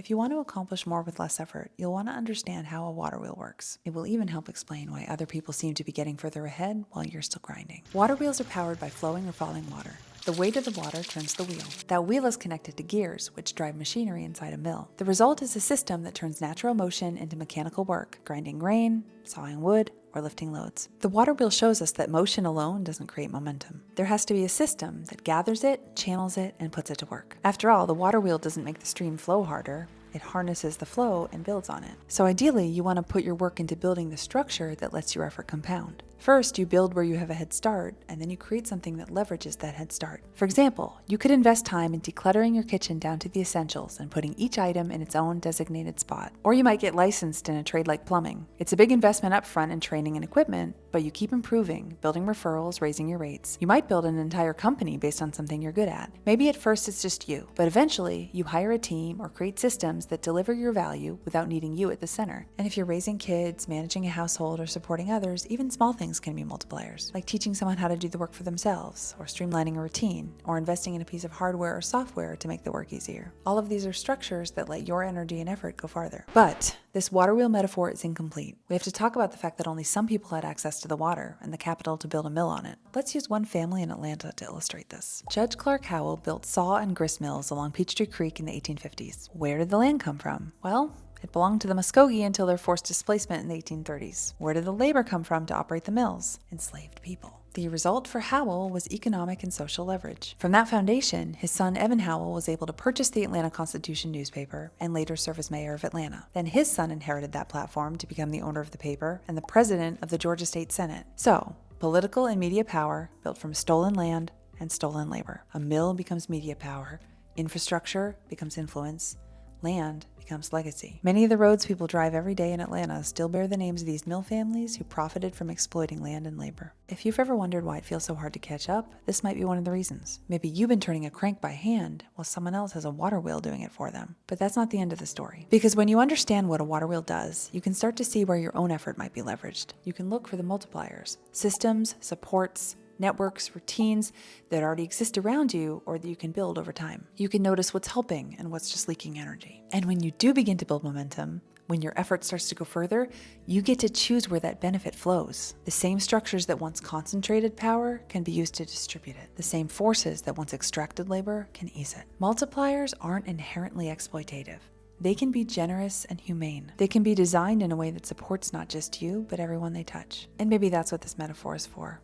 If you want to accomplish more with less effort, you'll want to understand how a water wheel works. It will even help explain why other people seem to be getting further ahead while you're still grinding. Water wheels are powered by flowing or falling water. The weight of the water turns the wheel. That wheel is connected to gears, which drive machinery inside a mill. The result is a system that turns natural motion into mechanical work, grinding grain, sawing wood, or lifting loads. The water wheel shows us that motion alone doesn't create momentum. There has to be a system that gathers it, channels it, and puts it to work. After all, the water wheel doesn't make the stream flow harder. It harnesses the flow and builds on it. So ideally, you want to put your work into building the structure that lets your effort compound. First, you build where you have a head start, and then you create something that leverages that head start. For example, you could invest time in decluttering your kitchen down to the essentials and putting each item in its own designated spot. Or you might get licensed in a trade like plumbing. It's a big investment up front in training and equipment, but you keep improving, building referrals, raising your rates. You might build an entire company based on something you're good at. Maybe at first it's just you, but eventually you hire a team or create systems that deliver your value without needing you at the center. And if you're raising kids, managing a household, or supporting others, even small things can be multipliers, like teaching someone how to do the work for themselves, or streamlining a routine, or investing in a piece of hardware or software to make the work easier. All of these are structures that let your energy and effort go farther. But this water wheel metaphor is incomplete. We have to talk about the fact that only some people had access to the water and the capital to build a mill on it. Let's use one family in Atlanta to illustrate this. Judge Clark Howell built saw and grist mills along Peachtree Creek in the 1850s. Where did the land come from? Well, it belonged to the Muskogee until their forced displacement in the 1830s. Where did the labor come from to operate the mills? Enslaved people. The result for Howell was economic and social leverage. From that foundation, his son Evan Howell was able to purchase the Atlanta Constitution newspaper and later serve as mayor of Atlanta. Then his son inherited that platform to become the owner of the paper and the president of the Georgia State Senate. So, political and media power built from stolen land and stolen labor. A mill becomes media power, infrastructure becomes influence, land becomes legacy. Many of the roads people drive every day in Atlanta still bear the names of these mill families who profited from exploiting land and labor. If you've ever wondered why it feels so hard to catch up, this might be one of the reasons. Maybe you've been turning a crank by hand while someone else has a water wheel doing it for them. But that's not the end of the story. Because when you understand what a water wheel does, you can start to see where your own effort might be leveraged. You can look for the multipliers, systems, supports, networks, routines that already exist around you or that you can build over time. You can notice what's helping and what's just leaking energy. And when you do begin to build momentum, when your effort starts to go further, you get to choose where that benefit flows. The same structures that once concentrated power can be used to distribute it. The same forces that once extracted labor can ease it. Multipliers aren't inherently exploitative. They can be generous and humane. They can be designed in a way that supports not just you, but everyone they touch. And maybe that's what this metaphor is for.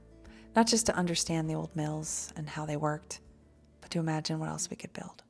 Not just to understand the old mills and how they worked, but to imagine what else we could build.